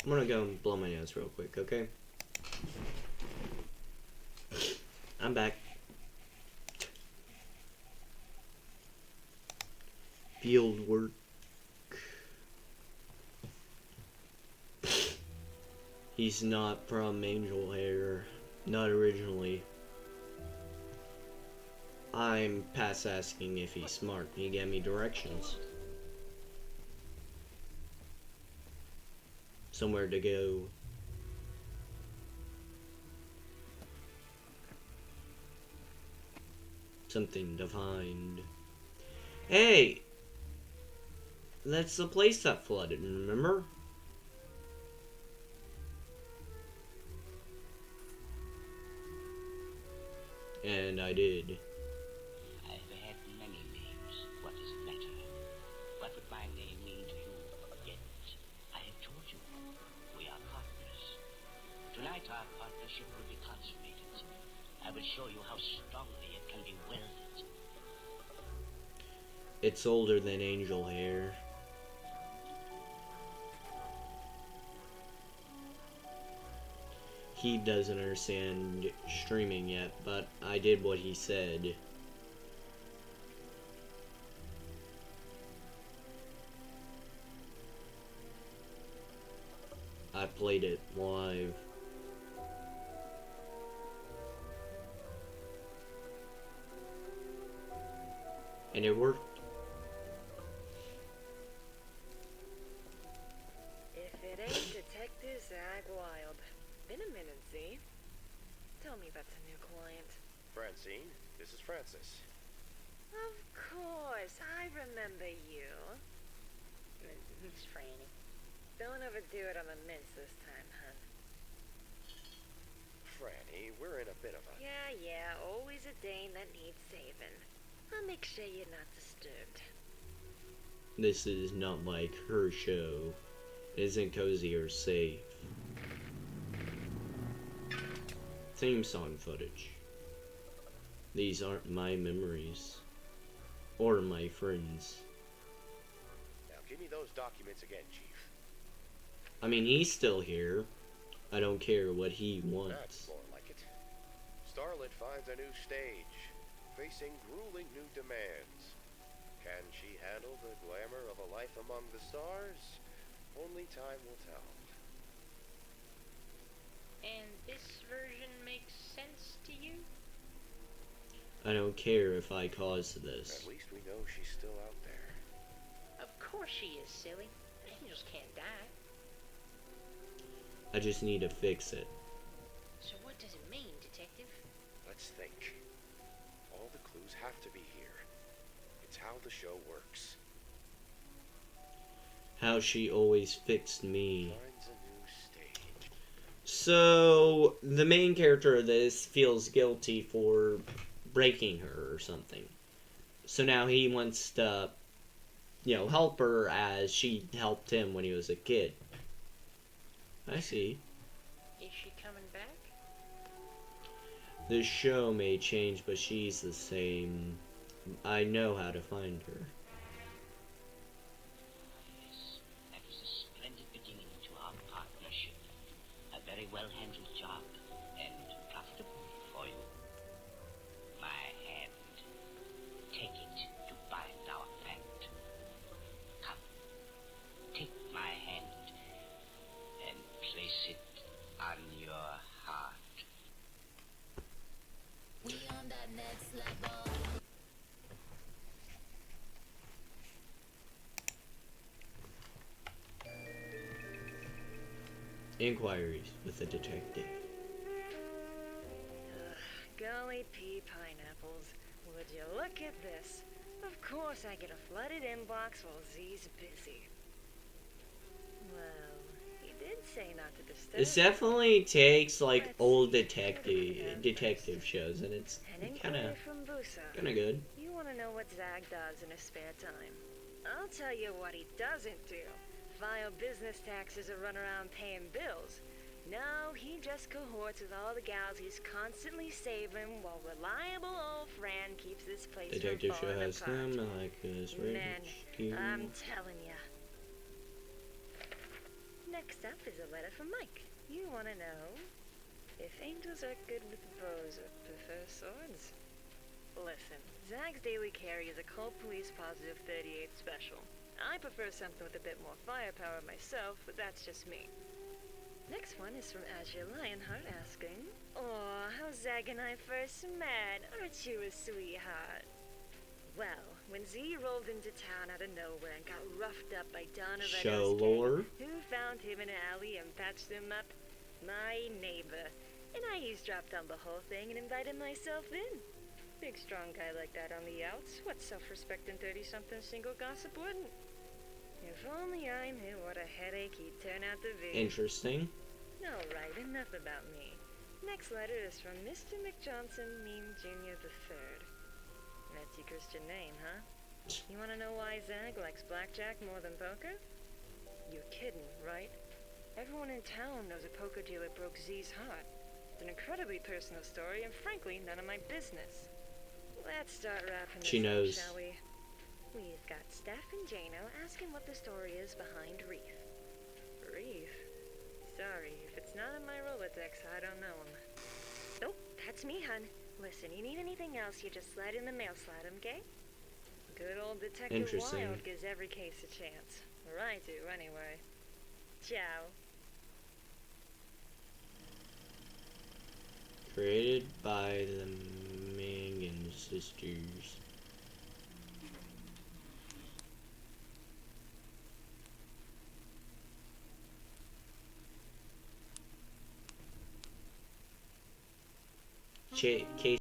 I'm gonna go and blow my nose real quick, okay? I'm back. Field work. He's not from Angel Hare. Not originally. I'm past asking if he's smart. He gave me directions. Somewhere to go. Something to find. Hey! That's the place that flooded, remember? And I did. I've had many names. What does it matter? What would my name mean to you? Yet, I have told you, we are partners. Tonight our partnership will be consummated. I will show you how strongly it can be welded. It's older than Angel Hare. He doesn't understand streaming yet, but I did what he said. I played it live. And it worked. If it ain't Detective Zag Wild. Been a minute, Z. Tell me about the new client. Francine, this is Francis. Of course, I remember you. It's Franny. Don't overdo it on the mints this time, hun. Franny, we're in a bit of a... Yeah, always a Dane that needs saving. I'll make sure you're not disturbed. This is not like her show. It isn't cozy or safe. Theme song footage. These aren't my memories. Or my friends. Now give me those documents again, Chief. I mean, he's still here. I don't care what he That's wants. more like it. Starlet finds a new stage, facing grueling new demands. Can she handle the glamour of a life among the stars? Only time will tell. And this version makes sense to you? I don't care if I caused this. At least we know she's still out there. Of course she is, silly. Angels can't die. I just need to fix it. So what does it mean, Detective? Let's think. All the clues have to be here. It's how the show works. How she always fixed me. Finds a new stage. So, the main character of this feels guilty for breaking her or something. So now he wants to, help her as she helped him when he was a kid. I see. Is she coming back? The show may change, but she's the same. I know how to find her. Yes, that was a splendid beginning to our partnership. A very well-handled job, and profitable for Inquiries with a detective. Golly pea pineapples. Would you look at this? Of course I get a flooded inbox while Z's busy. Well, he did say not to disturb. This definitely takes like Let's old see, what do we have detective first? shows, and it's An kind inquiry of from Busa. good. You want to know what Zag does in his spare time? I'll tell you what he doesn't do. File business taxes or run around paying bills. No, he just cohorts with all the gals he's constantly saving while reliable old Fran keeps this place Detective from show falling has apart. them like this Man, rich. I'm telling ya. Next up is a letter from Mike. You want to know if angels are good with bows or prefer swords? Listen, Zag's Daily Carry is a cold police positive 38 special. I prefer something with a bit more firepower myself, but that's just me. Next one is from Azure Lionheart asking, "Aw, how Zag and I first met. Aren't you a sweetheart?" Well, when Z rolled into town out of nowhere and got roughed up by Don Show Aredo's lore. gang, who found him in an alley and patched him up? My neighbor. And I eavesdropped on the whole thing and invited myself in. Big strong guy like that on the outs. What self-respecting 30-something single gossip wouldn't? If only I knew what a headache he'd turn out to be. Interesting. Alright, enough about me. Next letter is from Mr. McJohnson, Meme Jr. III. Fancy Christian name, huh? You want to know why Zag likes blackjack more than poker? You're kidding, right? Everyone in town knows a poker dealer broke Z's heart. It's an incredibly personal story, and frankly, none of my business. Let's start wrapping this She knows. up, shall we? We've got Steph and Jano asking what the story is behind Reef. Reef? Sorry, if it's not in my Rolodex, I don't know him. Nope, that's me, hun. Listen, you need anything else, you just slide in the mail slot, okay? Good old Detective Interesting. Wild gives every case a chance. Or I do, anyway. Ciao. Created by the Mangan sisters. Case.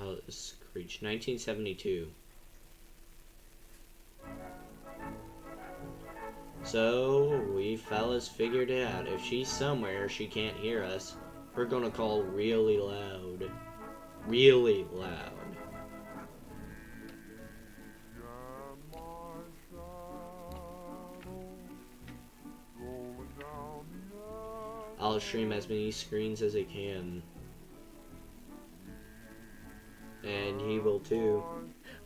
Oh, Screech. 1972. So, we fellas figured it out. If she's somewhere she can't hear us, we're gonna call really loud. Really loud. I'll stream as many screens as I can. And he will too.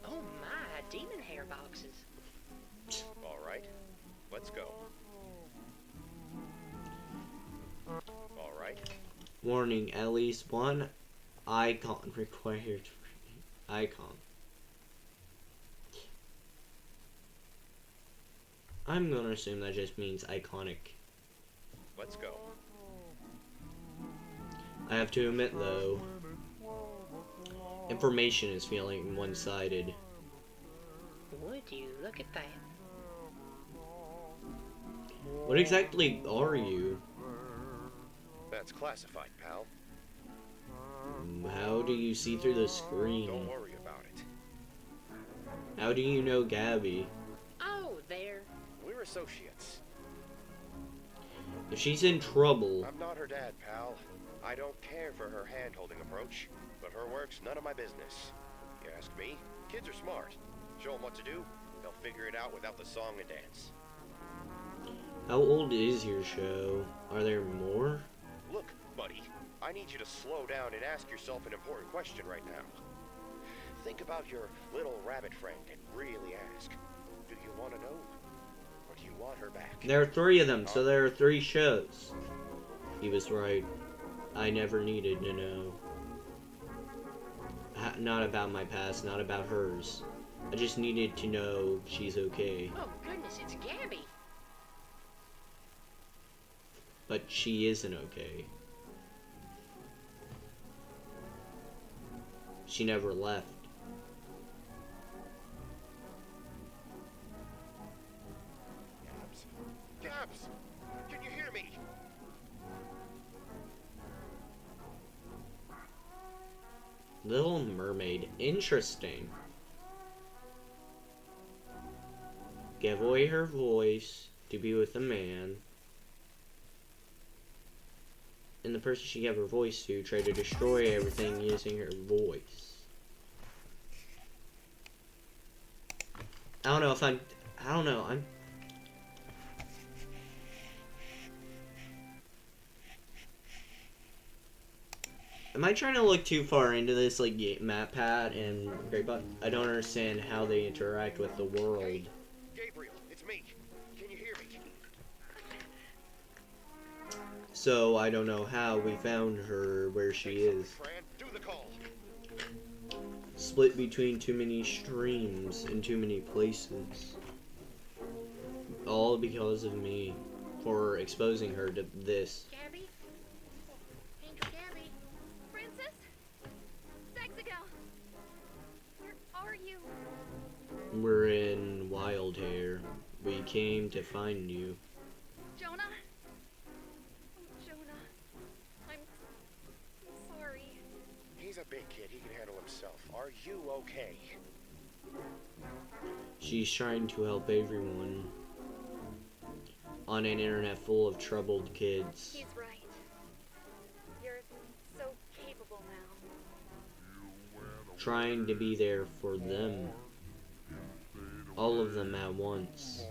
Oh my, demon hair boxes. All right, let's go. All right. Warning, at least one icon required. Icon. I'm gonna assume that just means iconic. Let's go. I have to admit though, information is feeling one-sided. Would you look at that? What exactly are you? That's classified, pal. How do you see through the screen? Don't worry about it. How do you know Gabby? Oh, there. We're associates. If she's in trouble, I'm not her dad, pal. I don't care for her hand-holding approach, but her work's none of my business. You ask me, kids are smart. Show them what to do, they'll figure it out without the song and dance. how old is your show? Are there more? Look, buddy, I need you to slow down and ask yourself an important question right now. Think about your little rabbit friend and really ask, do you want to know? Or do you want her back? There are 3 of them, so there are 3 shows. He was right. I never needed to know. Not about my past, not about hers. I just needed to know she's okay. Oh goodness, it's Gabby. But she isn't okay. She never left. Gabs, can you hear me? Little Mermaid. Interesting. Gave away her voice to be with a man. And the person she gave her voice to tried to destroy everything using her voice. I don't know if I'm... I don't know. Am I trying to look too far into this, like, map pad and Greatbot? I don't understand how they interact with the world. Hey, Gabriel, it's me. Can you hear me? So, I don't know how we found her where she is. Fran, do the call. Split between too many streams in too many places. All because of me. For exposing her to this. Gabby? Angel Gabby? Francis? Dexagal! Where are you? We're in Wild Hare. We came to find you. Jonah? Oh, Jonah. I'm sorry. He's a big kid. He can handle himself. Are you okay? She's trying to help everyone. On an internet full of troubled kids. He's right. You're so capable now. Trying to be there for them. All of them at once.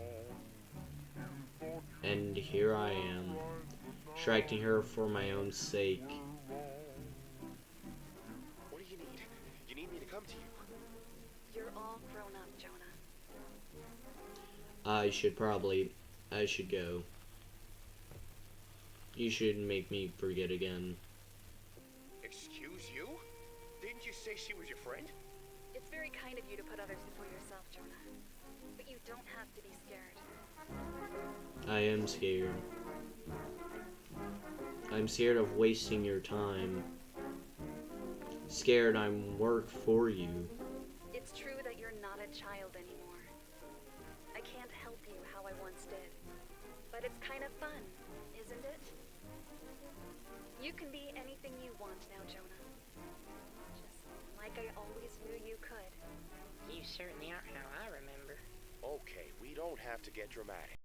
And here I am, distracting her for my own sake. What do you need? You need me to come to you? You're all grown up, Jonah. I should go. You shouldn't make me forget again. Excuse you? Didn't you say she was your friend? It's very kind of you to put others before yourself, Jonah. But you don't have to be scared. I am scared. I'm scared of wasting your time. Scared I'm work for you. It's true that you're not a child anymore. I can't help you how I once did. But it's kind of fun, isn't it? You can be anything you want now, Jonah. Just like I always knew you could. You certainly aren't how I remember. Okay, we don't have to get dramatic.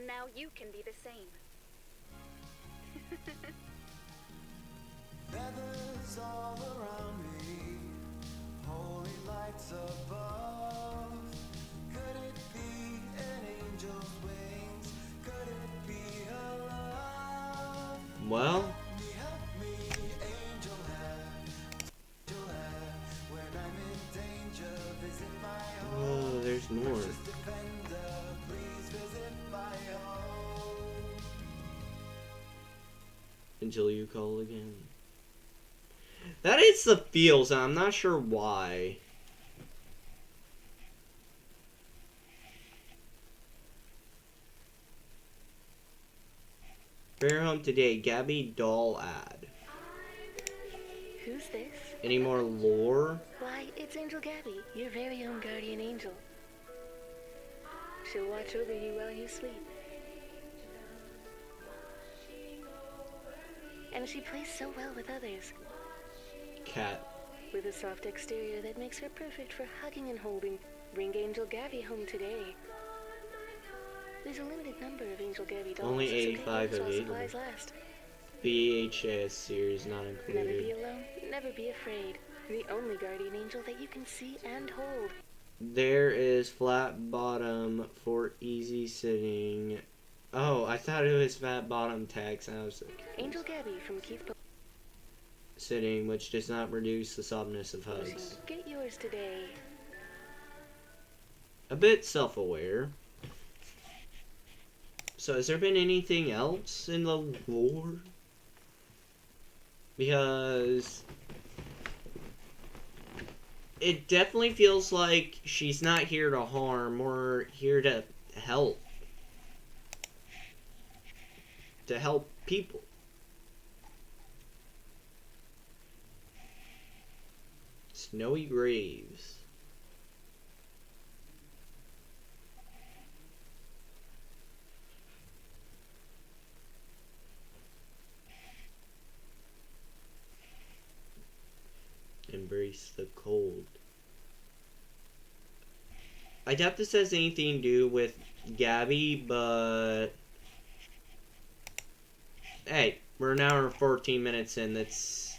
And now you can be the same. Feathers all around me, holy lights above. Could it be an angel's wings? Could it be a love? Well, Help me, angel hair. When I'm in danger, visit my home. oh, there's more. Precious defender, please visit my home. Until you call again. That is the feels, and I'm not sure why. Fair home today, Gabby doll ad. Who's this? Any more lore? Why, it's Angel Gabby, your very own guardian angel. She'll watch over you while you sleep. And she plays so well with others, Cat. with a soft exterior that makes her perfect for hugging and holding. Bring Angel Gabby home today. There's a limited number of Angel Gabby dolls. Only so 85 pay while available. supplies last. VHS series not Never be included. alone, never be afraid. The only guardian angel that you can see and hold. There is flat bottom for easy sitting. Oh, I thought it was flat bottom text. I was like, Angel Gabby from Keith sitting, which does not reduce the softness of Publishing. hugs. Get yours today. A bit self-aware. So has there been anything else in the lore? Because it definitely feels like she's not here to harm, or here to help. To help people. Snowy graves. Embrace the cold. I doubt this has anything to do with Gabby, but hey, we're an hour and 14 minutes in. That's.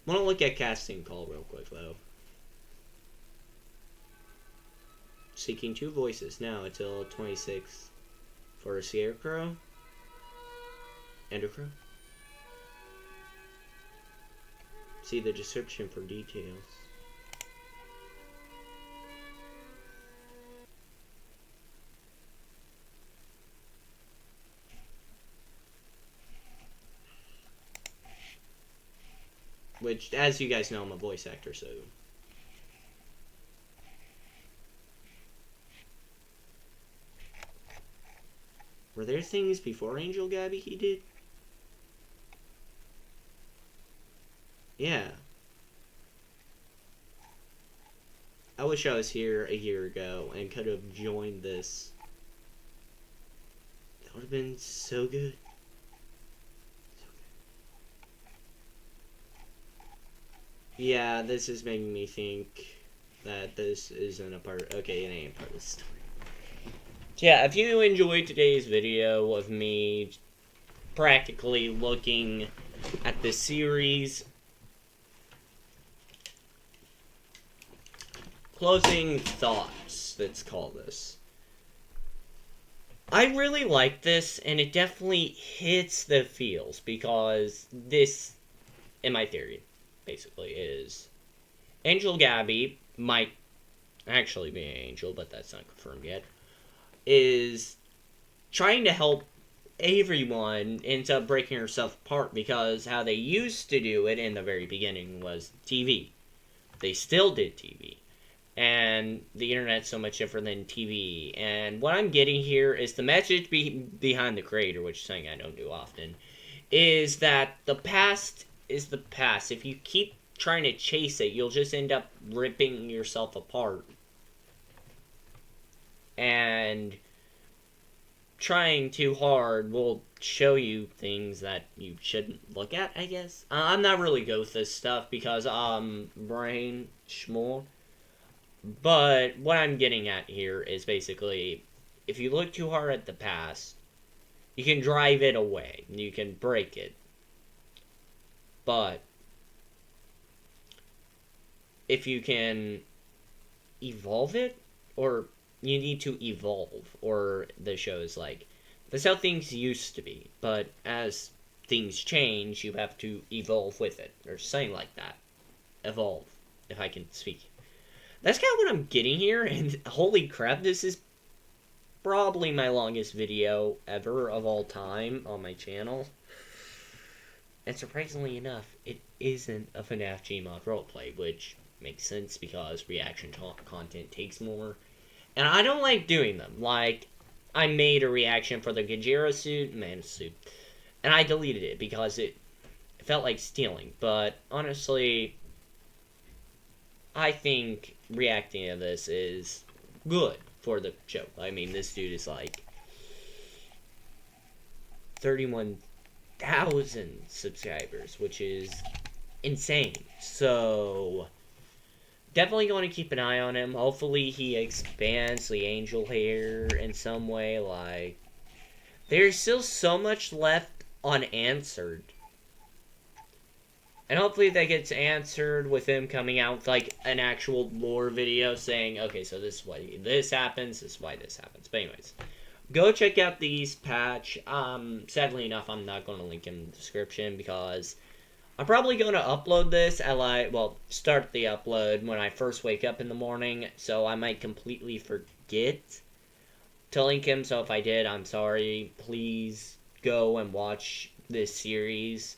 Want to look at casting call real quick though. Seeking 2 voices now until 26 for a Scarecrow and a Crow. See the description for details. Which, as you guys know, I'm a voice actor, so. Were there things before Angel Gabby he did? Yeah. I wish I was here a year ago and could have joined this. That would have been so good. Yeah, this is making me think that this isn't a part. Okay, it ain't part of the story. So yeah, if you enjoyed today's video of me practically looking at the series, closing thoughts, let's call this. I really like this, and it definitely hits the feels, because this, in my theory, basically, is Angel Gabby might actually be an angel, but that's not confirmed yet, is trying to help everyone, ends up breaking herself apart, because how they used to do it in the very beginning was TV. They still did TV. And the internet's so much different than TV. And what I'm getting here is the message behind the creator, which is something I don't do often, is that the past is the past. If you keep trying to chase it, you'll just end up ripping yourself apart. And trying too hard will show you things that you shouldn't look at, I guess. I'm not really good with this stuff because brain schmore. But what I'm getting at here is basically, if you look too hard at the past, You can drive it away. You can break it. But if you can evolve it, or you need to evolve, or the show is like, that's how things used to be. But as things change, you have to evolve with it, or something like that. Evolve, if I can speak. That's kind of what I'm getting here, and holy crap, this is probably my longest video ever of all time on my channel. And surprisingly enough, it isn't a FNAF Gmod roleplay, which makes sense because reaction content takes more. And I don't like doing them. Like, I made a reaction for the Gajira suit, man suit, and I deleted it because it felt like stealing. But honestly, I think reacting to this is good for the show. I mean, this dude is like 31,000 subscribers, which is insane. So definitely going to keep an eye on him. Hopefully he expands the Angel Hare in some way. Like, there's still so much left unanswered. And hopefully that gets answered with him coming out with, like, an actual lore video saying, okay, so this is why this happens, this is why this happens. But anyways, go check out the East patch. Sadly enough, I'm not going to link in the description because I'm probably going to upload this at, like, well, start the upload when I first wake up in the morning, so I might completely forget to link him. So if I did, I'm sorry. Please go and watch this series,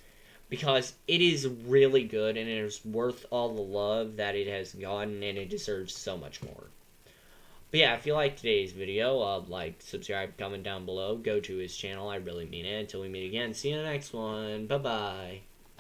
because it is really good, and it is worth all the love that it has gotten, and it deserves so much more. But yeah, if you liked today's video, like, subscribe, comment down below, go to his channel, I really mean it. Until we meet again, see you in the next one, bye-bye.